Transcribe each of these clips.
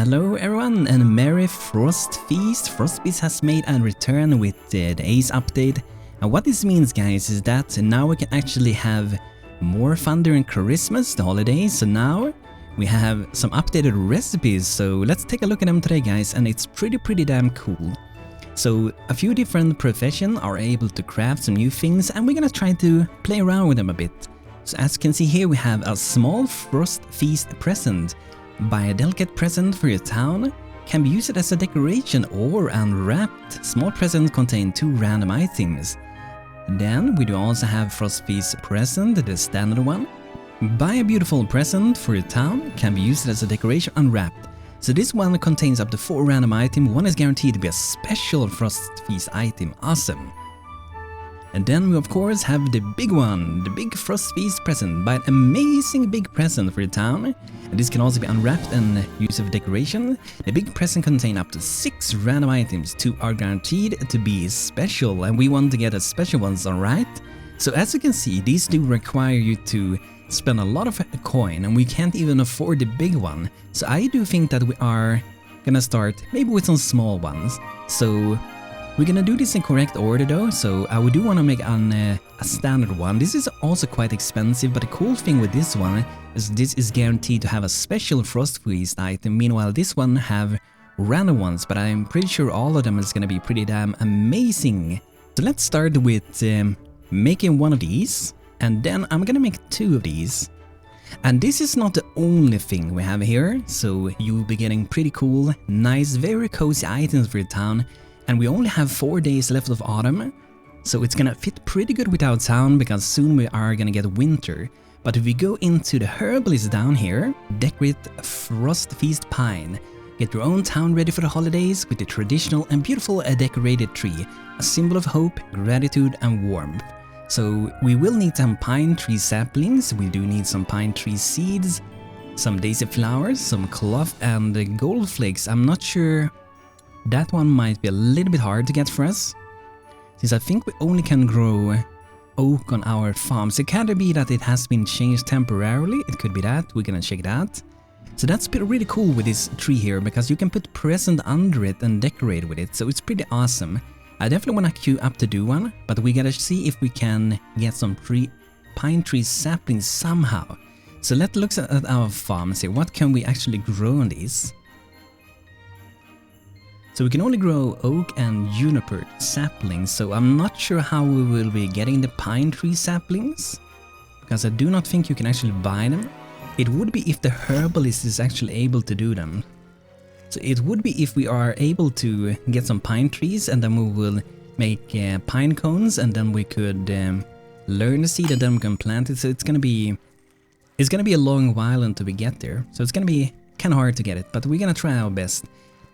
Hello everyone and Merry Frostfeast. Frostfeast has made a return with the Ace update. And what this means, guys, is that now we can actually have more fun during Christmas, the holidays. So now we have some updated recipes. So let's take a look at them today, guys, and it's pretty damn cool. So a few different professions are able to craft some new things, and we're gonna try to play around with them a bit. So as you can see here, we have a small Frostfeast present. Buy a delicate present for your town. Can be used as a decoration or unwrapped. Small presents contain 2 random items. Then we do also have Frostfeast present, the standard one. Buy a beautiful present for your town. Can be used as a decoration unwrapped. So this one contains up to 4 random items. One is guaranteed to be a special Frostfeast item. Awesome. And then we of course have the big one, the big Frostfeast present. Buy an amazing big present for your town. And this can also be unwrapped and used as decoration. The big present contains up to 6 random items. 2 are guaranteed to be special, and we want to get the special ones, alright? So as you can see, these do require you to spend a lot of coin, and we can't even afford the big one. So I do think that we are gonna start maybe with some small ones. So we're gonna do this in correct order though, so I do want to make a standard one. This is also quite expensive, but the cool thing with this one is this is guaranteed to have a special Frostfeast item. Meanwhile, this one have random ones, but I'm pretty sure all of them is gonna be pretty damn amazing. So let's start with making one of these, and then I'm gonna make 2 of these. And this is not the only thing we have here, so you'll be getting pretty cool, nice, very cozy items for your town. And we only have 4 days left of autumn, so it's gonna fit pretty good with our town because soon we are gonna get winter. But if we go into the herbalist down here, decorate a Frostfeast pine. Get your own town ready for the holidays with the traditional and beautiful decorated tree, a symbol of hope, gratitude and warmth. So we will need some pine tree saplings, we do need some pine tree seeds, some daisy flowers, some cloth and gold flakes. I'm not sure. That one might be a little bit hard to get for us, since I think we only can grow oak on our farm. So can it be that it has been changed temporarily? It could be that. We're gonna check it out. So that's really cool with this tree here, because you can put present under it and decorate with it. So it's pretty awesome. I definitely want to queue up to do one, but we gotta see if we can get some pine tree saplings somehow. So let's look at our farm and see what can we actually grow on these. So we can only grow oak and juniper saplings, so I'm not sure how we will be getting the pine tree saplings, because I do not think you can actually buy them. It would be if the herbalist is actually able to do them. So it would be if we are able to get some pine trees, and then we will make pine cones, and then we could learn the seed and then we can plant it. So it's gonna be a long while until we get there. So it's gonna be kind of hard to get it, but we're gonna try our best.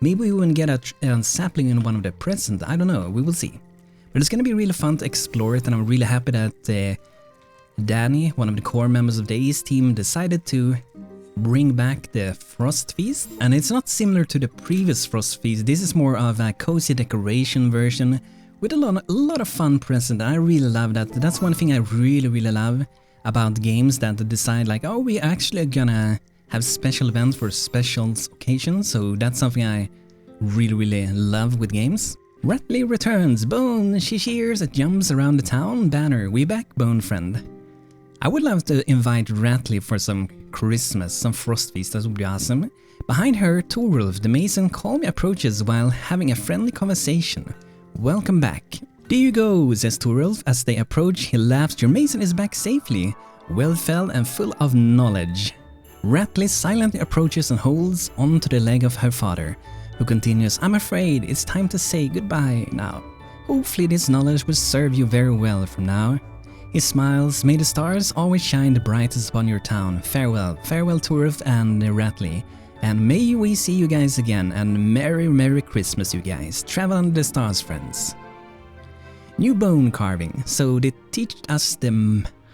Maybe we will get a sapling in one of the presents, I don't know, we will see. But it's gonna be really fun to explore it, and I'm really happy that Danny, one of the core members of the Ace team, decided to bring back the Frostfeast. And it's not similar to the previous Frostfeast, this is more of a cozy decoration version with a lot of fun presents. I really love that. That's one thing I really love about games that decide like, oh, we actually are gonna have special events for special occasions, so that's something I really love with games. Ratley returns, Bone, she cheers, it jumps around the town, banner, we back, Bone friend. I would love to invite Ratley for some Christmas, some Frostfeast, that would be awesome. Behind her, Torulf, the mason, calmly approaches while having a friendly conversation. Welcome back. There you go, says Torulf. As they approach, he laughs, your mason is back safely, well fed and full of knowledge. Ratley silently approaches and holds onto the leg of her father, who continues, I'm afraid it's time to say goodbye now. Hopefully this knowledge will serve you very well from now. He smiles, may the stars always shine the brightest upon your town. Farewell, farewell Torulf and Ratley. And may we see you guys again, and Merry Christmas you guys. Travel under the stars, friends. New bone carving. So they teach us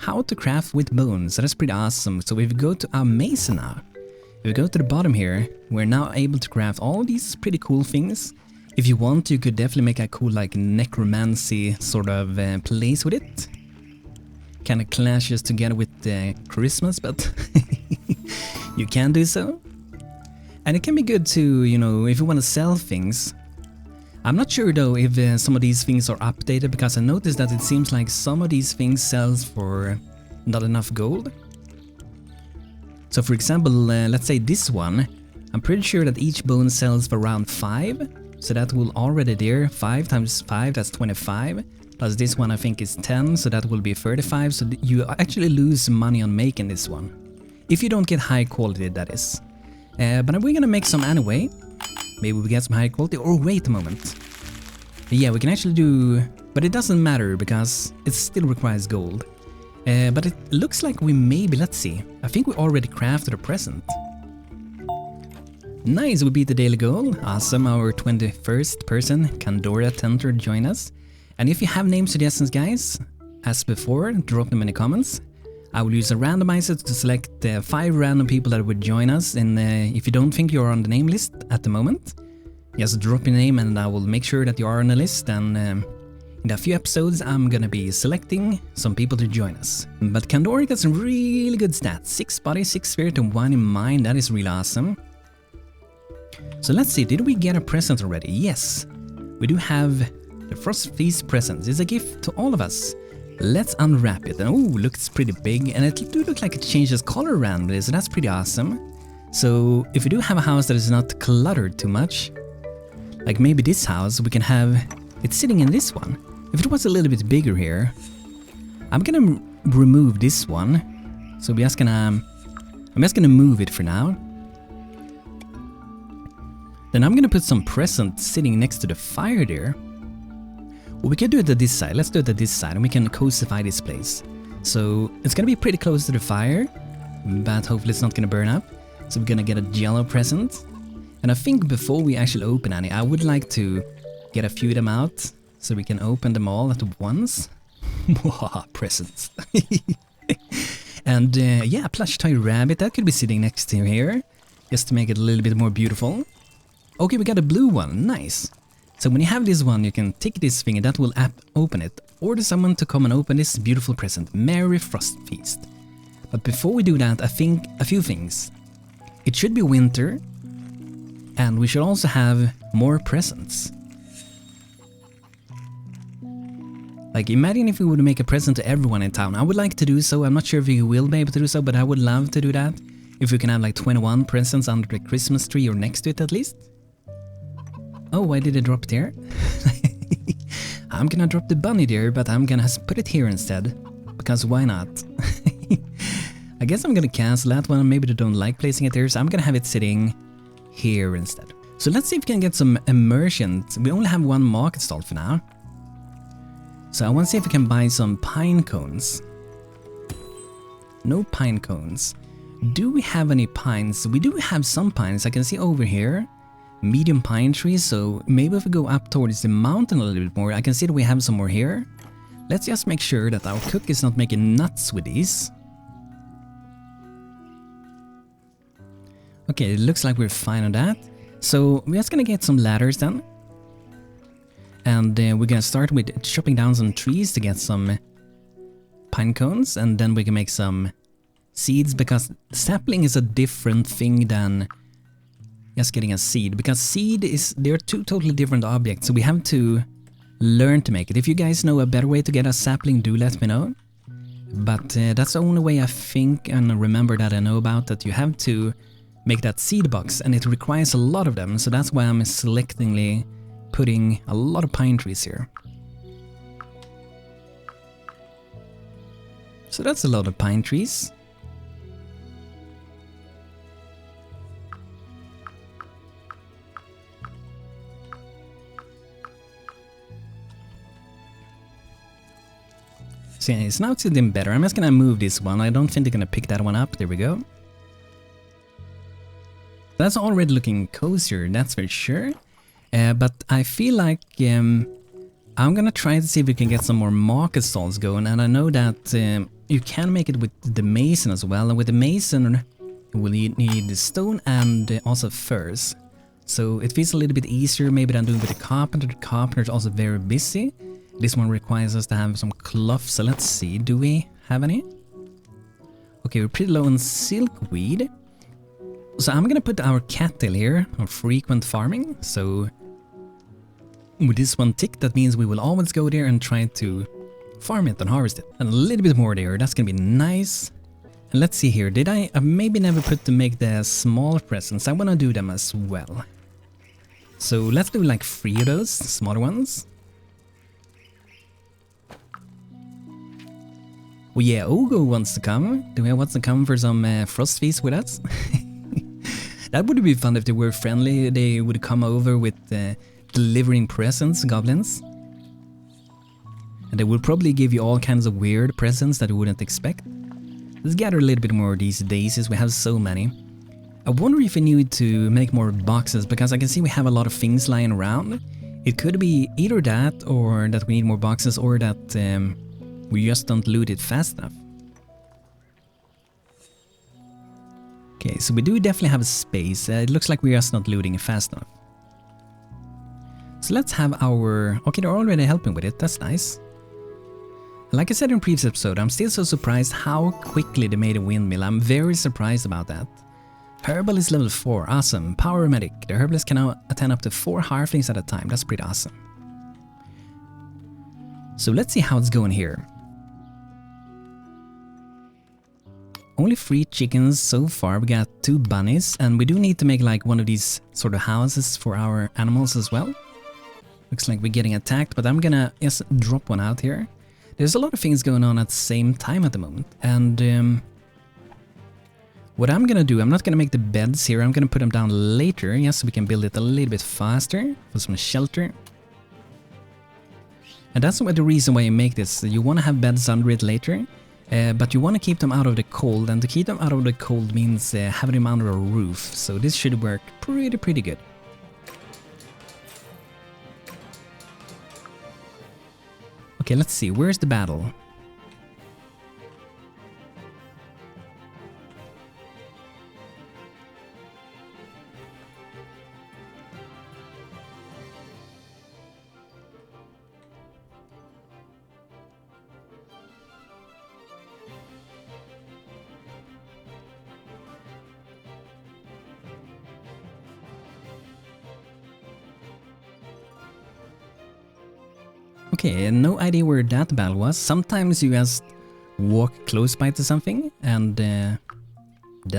how to craft with bones, so that's pretty awesome. So if we go to our mason now, if we go to the bottom here, we're now able to craft all these pretty cool things. If you want, you could definitely make a cool like necromancy sort of place with it. Kind of clashes together with Christmas, but you can do so. And it can be good to, you know, if you want to sell things. I'm not sure though if some of these things are updated, because I noticed that it seems like some of these things sells for not enough gold. So for example, let's say this one, I'm pretty sure that each bone sells for around 5. So that will already there, 5 times 5, that's 25. Plus this one I think is 10, so that will be 35. So you actually lose money on making this one. If you don't get high quality, that is. But we're gonna make some anyway. Maybe we get some high quality. Or wait a moment. Yeah, we can actually do... But it doesn't matter because it still requires gold. But it looks like we maybe... Let's see. I think we already crafted a present. Nice, we beat the daily goal. Awesome, our 21st person, Candledark, to join us. And if you have name suggestions, guys, as before, drop them in the comments. I will use a randomizer to select 5 random people that would join us, and if you don't think you're on the name list at the moment, just drop your name and I will make sure that you are on the list, and in a few episodes I'm gonna be selecting some people to join us. But Candledark got some really good stats, 6 body, 6 spirit and 1 in mind, that is really awesome. So let's see, did we get a present already? Yes, we do have the Frostfeast present. It's a gift to all of us. Let's unwrap it. Oh, looks pretty big, and it do look like it changes color randomly, so that's pretty awesome. So if you do have a house that is not cluttered too much, like maybe this house, we can have it sitting in this one. If it was a little bit bigger here, I'm gonna remove this one. So I'm just gonna move it for now. Then I'm gonna put some presents sitting next to the fire there. Well, we can do it at this side. Let's do it at this side and we can coastify this place. So it's gonna be pretty close to the fire, but hopefully it's not gonna burn up. So we're gonna get a yellow present. And I think before we actually open any, I would like to get a few of them out so we can open them all at once. Presents. And yeah, plush toy rabbit, that could be sitting next to here, just to make it a little bit more beautiful. Okay, we got a blue one, nice. So when you have this one, you can take this thing and that will open it. Order someone to come and open this beautiful present. Merry Frostfeast. But before we do that, I think a few things. It should be winter. And we should also have more presents. Like imagine if we would make a present to everyone in town. I would like to do so. I'm not sure if you will be able to do so, but I would love to do that. If we can have like 21 presents under the Christmas tree or next to it at least. Oh, why did it drop there? I'm gonna drop the bunny there, but I'm gonna put it here instead. Because why not? I guess I'm gonna cancel that one. Maybe they don't like placing it there, so I'm gonna have it sitting here instead. So let's see if we can get some immersion. We only have 1 market stall for now. So I want to see if we can buy some pine cones. No pine cones. Do we have any pines? We do have some pines. I can see over here. Medium pine trees, so maybe if we go up towards the mountain a little bit more, I can see that we have some more here. Let's just make sure that our cook is not making nuts with these. Okay, it looks like we're fine on that. So we're just gonna get some ladders then. And we're gonna start with chopping down some trees to get some pine cones, and then we can make some seeds, because sapling is a different thing than just getting a seed, because seed is, they're 2 totally different objects, so we have to learn to make it. If you guys know a better way to get a sapling, do let me know. But that's the only way I think and remember that I know about, that you have to make that seed box, and it requires a lot of them, so that's why I'm selectively putting a lot of pine trees here. So that's a lot of pine trees. So yeah, it's now sitting better. I'm just gonna move this one. I don't think they're gonna pick that one up. There we go. That's already looking cozier, that's for sure. But I feel like I'm gonna try to see if we can get some more market stalls going. And I know that you can make it with the mason as well. And with the mason, we'll need stone and also furs. So it feels a little bit easier maybe than doing with the carpenter. The carpenter is also very busy. This one requires us to have some cloth, so let's see, do we have any? Okay, we're pretty low on silkweed. So I'm gonna put our cattle here on frequent farming. So with this one tick, that means we will always go there and try to farm it and harvest it. And a little bit more there, that's gonna be nice. And let's see here, did I maybe never put to make the small presents? I wanna do them as well. So let's do like 3 of those smaller ones. Oh yeah, Ogo wants to come. Do we want to come for some Frostfeast with us? That would be fun if they were friendly. They would come over with delivering presents, goblins. And they would probably give you all kinds of weird presents that you wouldn't expect. Let's gather a little bit more of these daisies, we have so many. I wonder if we need to make more boxes, because I can see we have a lot of things lying around. It could be either that, or that we need more boxes, or that we just don't loot it fast enough. Okay, so we do definitely have a space. It looks like we're just not looting it fast enough. So let's have our... Okay, they're already helping with it, that's nice. Like I said in the previous episode, I'm still so surprised how quickly they made a windmill. I'm very surprised about that. Herbal is level 4, awesome. Power medic, the herbalist can now attend up to 4 Hearthlings at a time, that's pretty awesome. So let's see how it's going here. Only 3 chickens so far, we got 2 bunnies, and we do need to make like one of these sort of houses for our animals as well. Looks like we're getting attacked, but I'm gonna just drop one out here. There's a lot of things going on at the same time at the moment, and what I'm gonna do, I'm not gonna make the beds here, I'm gonna put them down later, yes, so we can build it a little bit faster for some shelter. And that's the reason why you make this. You want to have beds under it later, but you want to keep them out of the cold, and to keep them out of the cold means having them under a roof, so this should work pretty good. Okay, let's see, where's the battle? Okay, no idea where that battle was. Sometimes you just walk close by to something and then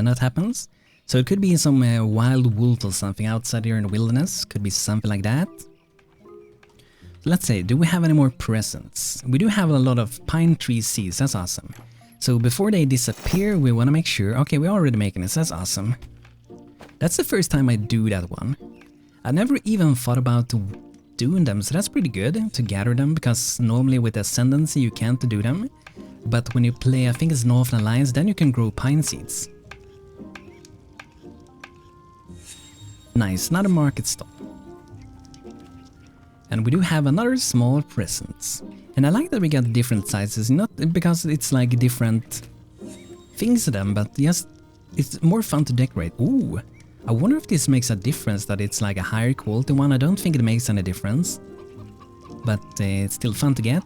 that happens. So it could be some wild wolf or something outside here in the wilderness. Could be something like that. Let's say, do we have any more presents? We do have a lot of pine tree seeds, that's awesome. So before they disappear, we want to make sure... Okay, we're already making this, that's awesome. That's the first time I do that one. I never even thought about doing them, so that's pretty good to gather them, because normally with Ascendancy you can't do them. But when you play, I think it's Northern Alliance, then you can grow pine seeds. Nice, another market stall. And we do have another small present. And I like that we got different sizes, not because it's like different things to them, but just it's more fun to decorate. Ooh, I wonder if this makes a difference that it's like a higher quality one. I don't think it makes any difference, but it's still fun to get.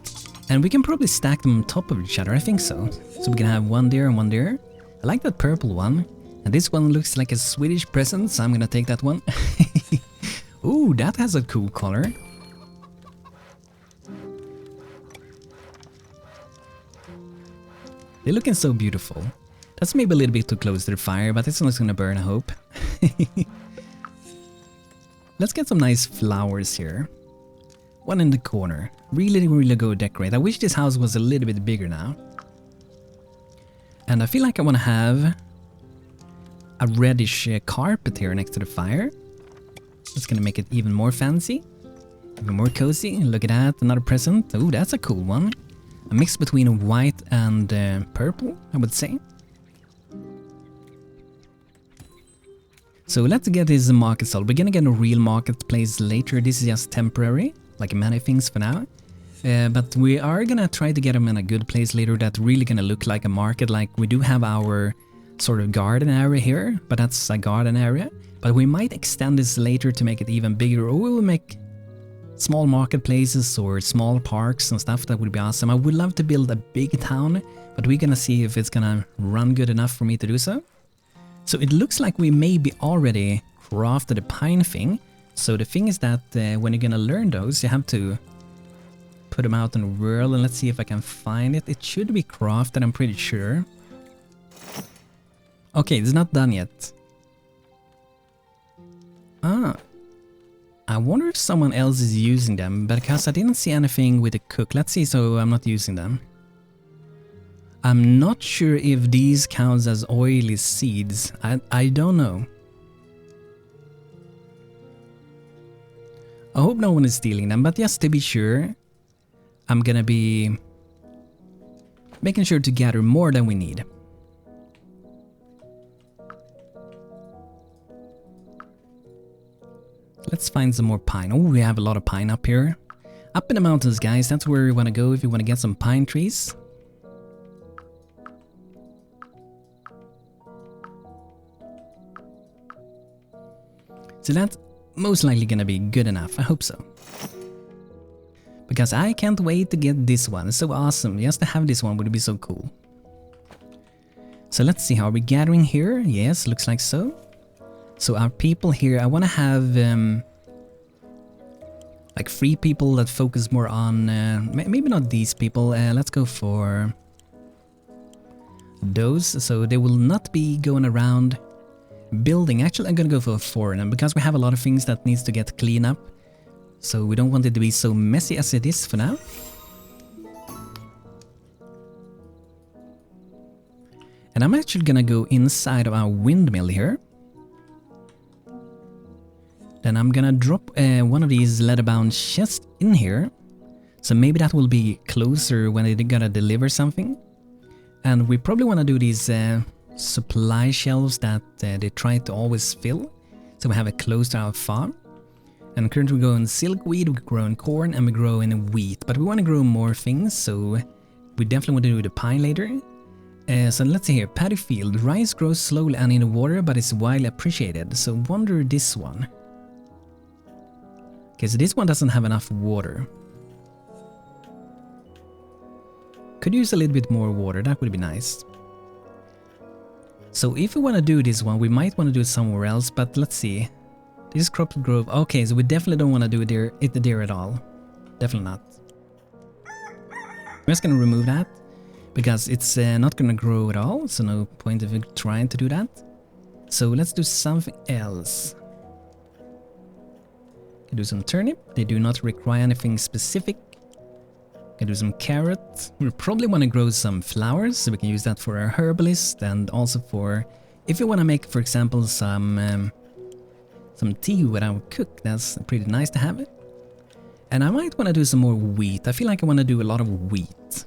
And we can probably stack them on top of each other, I think so. So we can have one there and one there. I like that purple one. And this one looks like a Swedish present, so I'm gonna take that one. Ooh, that has a cool color. They're looking so beautiful. That's maybe a little bit too close to the fire, but it's not gonna burn, I hope. Let's get some nice flowers here. One in the corner. Really go decorate. I wish this house was a little bit bigger now. And I feel like I want to have a reddish carpet here next to the fire. It's gonna make it even more fancy. Even more cozy. Look at that, another present. Ooh, that's a cool one. A mix between white and purple, I would say. So let's get this market sold. We're gonna get a real marketplace later. This is just temporary, like many things for now. But we are gonna try to get them in a good place later that's really gonna look like a market. Like we do have our sort of garden area here, but that's a garden area. But we might extend this later to make it even bigger, or we will make small marketplaces or small parks and stuff. That would be awesome. I would love to build a big town, but we're gonna see if it's gonna run good enough for me to do so. So it looks like we maybe already crafted a pine thing. So the thing is that when you're gonna learn those, you have to put them out in the world, and let's see if I can find it. It should be crafted, I'm pretty sure. Okay, it's not done yet. Ah. I wonder if someone else is using them, because I didn't see anything with the cook. Let's see, so I'm not using them. I'm not sure if these count as oily seeds. I don't know. I hope no one is stealing them, but just to be sure, I'm gonna be making sure to gather more than we need. Let's find some more pine. Oh, we have a lot of pine up here. Up in the mountains, guys, that's where you want to go if you want to get some pine trees. So that's most likely gonna be good enough, I hope so. Because I can't wait to get this one, it's so awesome, just to have this one would be so cool. So let's see, how are we gathering here? Yes, looks like so. So our people here, I want to have like 3 people that focus more on, maybe not these people, let's go for those, so they will not be going around building. Actually, I'm gonna go for 4 of them, because we have a lot of things that needs to get cleaned up. So we don't want it to be so messy as it is for now. And I'm actually gonna go inside of our windmill here. Then I'm gonna drop one of these leather-bound chests in here. So maybe that will be closer when they're gonna deliver something. And we probably wanna do these supply shelves that they try to always fill, so we have it close to our farm. And currently we grow in silkweed, we grow in corn, and we grow in wheat, but we want to grow more things, so we definitely want to do the pine later. So let's see here, paddy field. Rice grows slowly and in the water, but it's widely appreciated, so wonder this one. Okay, so this one doesn't have enough water. Could use a little bit more water, that would be nice. So if we want to do this one, we might want to do it somewhere else, but let's see. This crop grove, okay, so we definitely don't want to do it there at all. Definitely not. I'm just going to remove that, because it's not going to grow at all, so no point of trying to do that. So let's do something else. Can do some turnip, they do not require anything specific. Can do some carrot. We probably want to grow some flowers, so we can use that for our herbalist, and also for if you want to make, for example, some tea with our cook. That's pretty nice to have it. And I might want to do some more wheat. I feel like I want to do a lot of wheat.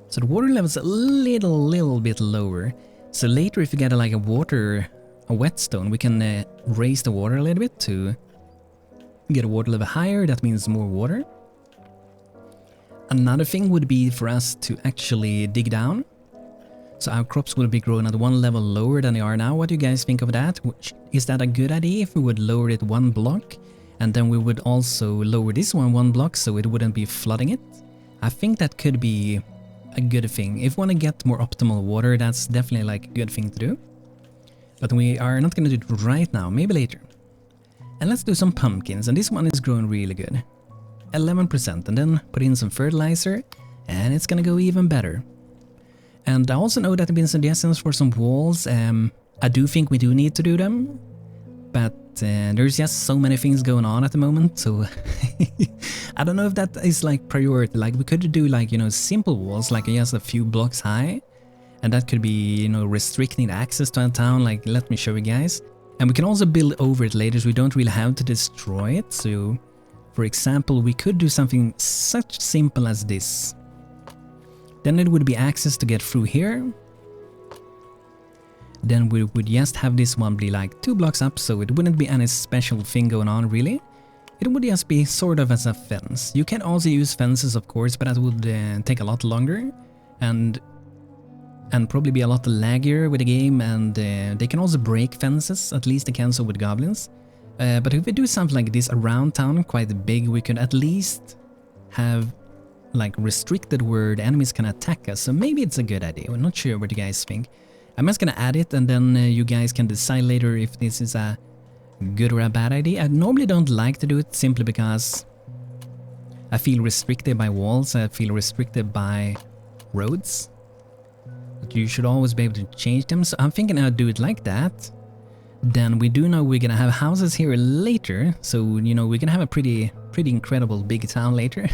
So the water level is a little bit lower. So later, if you get a whetstone, we can raise the water a little bit to get a water level higher. That means more water. Another thing would be for us to actually dig down. So our crops will be growing at 1 level lower than they are now. What do you guys think of that? Is that a good idea if we would lower it 1 block? And then we would also lower this one 1 block so it wouldn't be flooding it? I think that could be a good thing. If we want to get more optimal water, that's definitely like a good thing to do. But we are not going to do it right now, maybe later. And let's do some pumpkins, and this one is growing really good. 11%, and then put in some fertilizer, and it's gonna go even better. And I also know that there have been suggestions for some walls. I do think we do need to do them, but there's just so many things going on at the moment, so I don't know if that is like priority. Like we could do like, you know, simple walls, like just a few blocks high, and that could be, you know, restricting access to a town. Like, let me show you guys. And we can also build over it later, so we don't really have to destroy it. So, for example, we could do something such simple as this. Then it would be access to get through here. Then we would just have this one be like 2 blocks up, so it wouldn't be any special thing going on really. It would just be sort of as a fence. You can also use fences, of course, but that would take a lot longer. And probably be a lot laggier with the game, and they can also break fences, at least they can so with goblins. But if we do something like this around town, quite big, we could at least have like restricted where the enemies can attack us, so maybe it's a good idea. I'm not sure what you guys think. I'm just gonna add it and then you guys can decide later if this is a good or a bad idea. I normally don't like to do it simply because I feel restricted by walls, I feel restricted by roads. But you should always be able to change them, so I'm thinking I'll do it like that. Then we do know we're gonna have houses here later, so you know we're gonna have a pretty incredible big town later.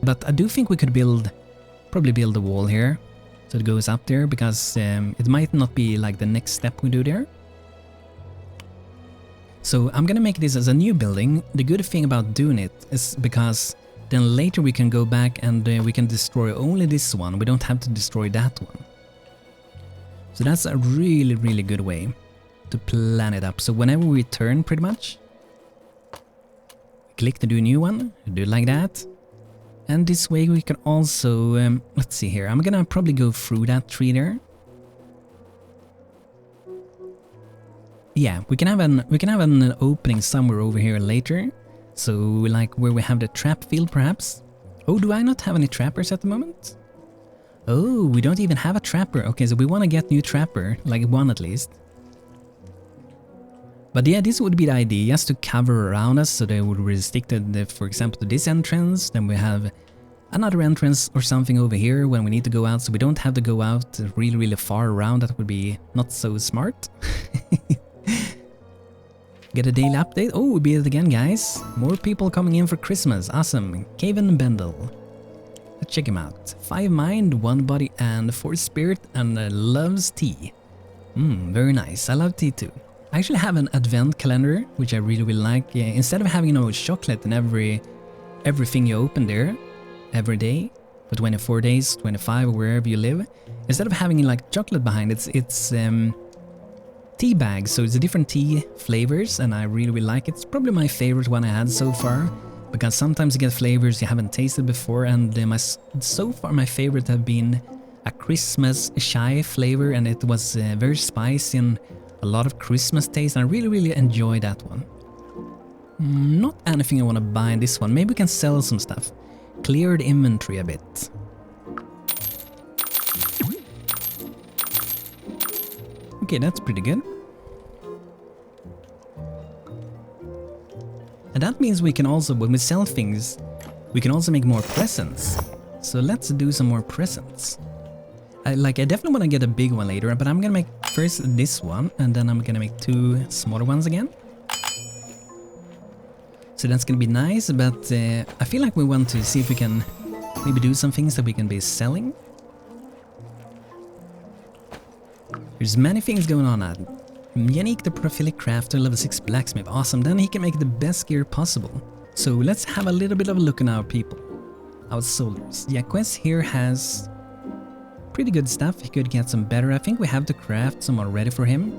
But I do think we could probably build a wall here, so it goes up there, because it might not be like the next step we do there. So I'm gonna make this as a new building. The good thing about doing it is because then later we can go back and we can destroy only this one. We don't have to destroy that one. So that's a really good way to plan it up. So whenever we turn, pretty much, click to do a new one, do it like that. And this way we can also, let's see here, I'm gonna probably go through that tree there. Yeah, we can have an opening somewhere over here later. So like where we have the trap field perhaps. Oh, do I not have any trappers at the moment? Oh, we don't even have a trapper. Okay, so we want to get new trapper, like one at least. But yeah, this would be the idea, just to cover around us, so they would restrict it, for example, to this entrance. Then we have another entrance or something over here when we need to go out, so we don't have to go out really far around. That would be not so smart. Get a daily update. Oh, we beat it again, guys. More people coming in for Christmas. Awesome. Caven Bendel. Let's check him out. 5 mind, 1 body, and 4 spirit, and loves tea. Very nice. I love tea too. I actually have an advent calendar, which I really like. Instead of having chocolate in everything you open there, every day, for 24 days, 25, or wherever you live, instead of having like chocolate behind it, it's tea bags, so it's a different tea flavors, and I really like it. It's probably my favorite one I had so far, because sometimes you get flavors you haven't tasted before, and so far my favorite have been a Christmas chai flavor, and it was very spicy and a lot of Christmas taste, and I really enjoy that one. Not anything I want to buy in this one. Maybe we can sell some stuff. Clear the inventory a bit. Okay, that's pretty good. And that means we can also, when we sell things, we can also make more presents. So let's do some more presents. I definitely want to get a big one later, but I'm gonna make first this one, and then I'm gonna make 2 smaller ones again. So that's gonna be nice, but I feel like we want to see if we can maybe do some things that we can be selling. There's many things going on. Yannick the Prophilic Crafter, level 6 blacksmith, awesome, then he can make the best gear possible. So let's have a little bit of a look on our people. Our soldiers. Yeah, Quest here has pretty good stuff. He could get some better. I think we have to craft some already for him.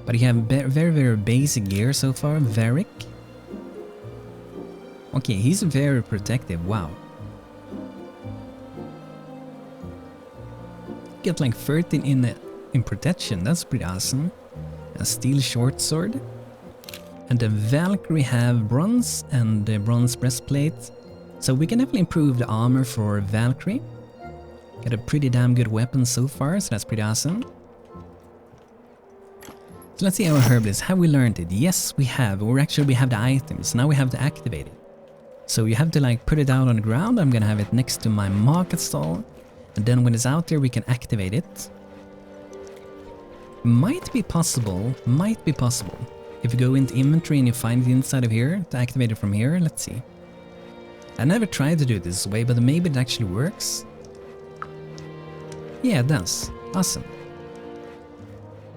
But he have very basic gear so far. Varric. Okay, he's very protective, wow. Get like 13 in protection, that's pretty awesome. A steel short sword. And the Valkyrie have bronze and the bronze breastplate. So we can definitely improve the armor for Valkyrie. Got a pretty damn good weapon so far, so that's pretty awesome. So let's see our herbalist. Have we learned it? Yes, we have. Or actually we have the items. Now we have to activate it. So you have to like put it out on the ground. I'm gonna have it next to my market stall. And then when it's out there we can activate it. Might be possible. If you go into inventory and you find it inside of here, to activate it from here, let's see. I never tried to do it this way, but maybe it actually works. Yeah, it does. Awesome.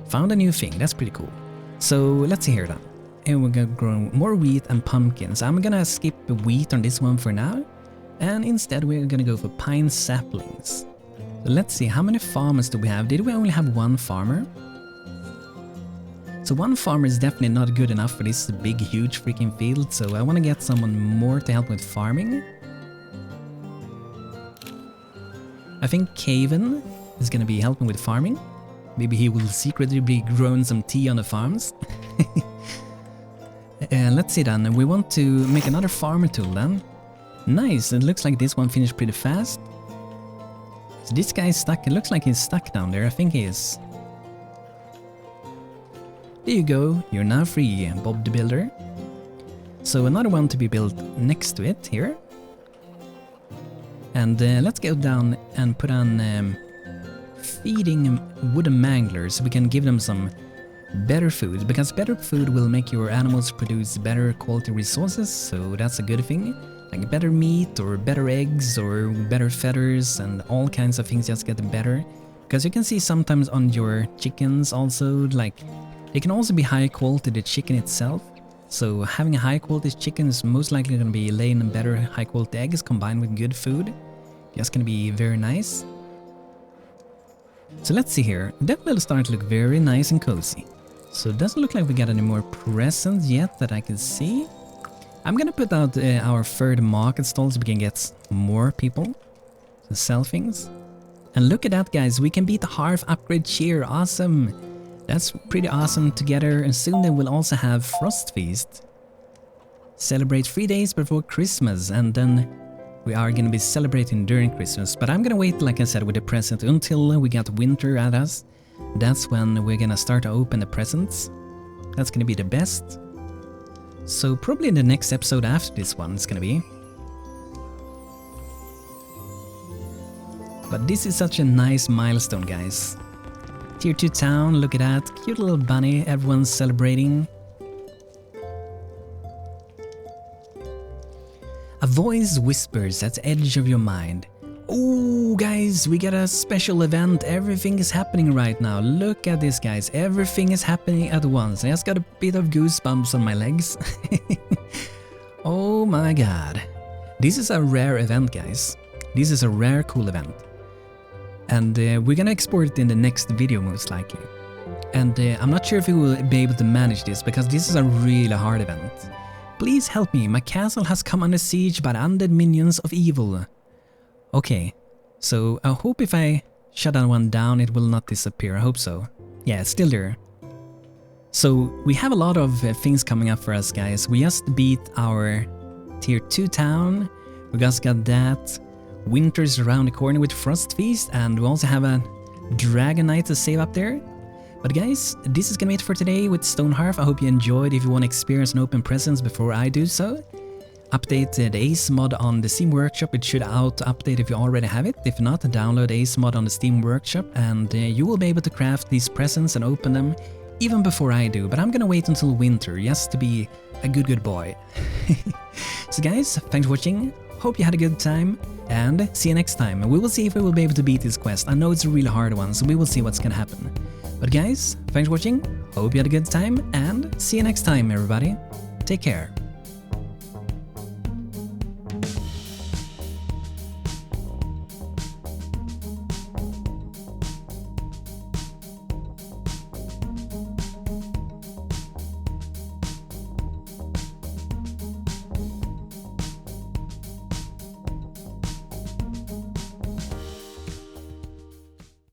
Found a new thing, that's pretty cool. So let's see here then. And we're gonna grow more wheat and pumpkins. I'm gonna skip the wheat on this one for now. And instead we're gonna go for pine saplings. So let's see, how many farmers do we have? Did we only have 1 farmer? So 1 farmer is definitely not good enough for this big, huge freaking field, so I want to get someone more to help with farming. I think Caven is going to be helping with farming. Maybe he will secretly be growing some tea on the farms. Let's see then, we want to make another farmer tool then. Nice, it looks like this one finished pretty fast. So this guy is stuck, it looks like he's stuck down there, I think he is. There you go, you're now free, Bob the Builder. So another one to be built next to it here. And let's go down and put on feeding wooden manglers so we can give them some better food, because better food will make your animals produce better quality resources, so that's a good thing. Like better meat or better eggs or better feathers and all kinds of things just get better. Because you can see sometimes on your chickens also, like, it can also be high quality, the chicken itself. So having a high quality chicken is most likely going to be laying better high quality eggs combined with good food. Just going to be very nice. So let's see here, that will start to look very nice and cozy. So it doesn't look like we got any more presents yet that I can see. I'm gonna put out our third market stall so we can get more people to sell things. And look at that, guys, we can beat the Hearth upgrade cheer, awesome! That's pretty awesome together, and soon then we'll also have Frostfeast. Celebrate 3 days before Christmas, and then we are gonna be celebrating during Christmas. But I'm gonna wait, like I said, with the present until we got winter at us. That's when we're gonna start to open the presents. That's gonna be the best. So probably in the next episode after this one it's gonna be. But this is such a nice milestone, guys. Tier 2 town, look at that, cute little bunny, everyone's celebrating. A voice whispers at the edge of your mind. Oh, guys, we got a special event. Everything is happening right now. Look at this, guys. Everything is happening at once. I just got a bit of goosebumps on my legs. Oh my god. This is a rare event, guys. This is a rare, cool event. And we're gonna export it in the next video, most likely. And I'm not sure if we will be able to manage this, because this is a really hard event. Please help me. My castle has come under siege by the undead minions of evil. Okay, so I hope if I shut that one down it will not disappear, I hope so. Yeah, it's still there. So we have a lot of things coming up for us, guys. We just beat our tier 2 town, we just got that. Winter's around the corner with Frostfeast, and we also have a Dragon Knight to save up there. But guys, this is gonna be it for today with Stonehearth. I hope you enjoyed. If you want to experience an open presence before I do so, update the Ace mod on the Steam Workshop. It should auto-update if you already have it. If not, download Ace mod on the Steam Workshop and you will be able to craft these presents and open them even before I do. But I'm gonna wait until winter just to be a good boy. So guys, thanks for watching. Hope you had a good time and see you next time. We will see if we will be able to beat this quest. I know it's a really hard one, so we will see what's gonna happen. But guys, thanks for watching. Hope you had a good time and see you next time, everybody. Take care.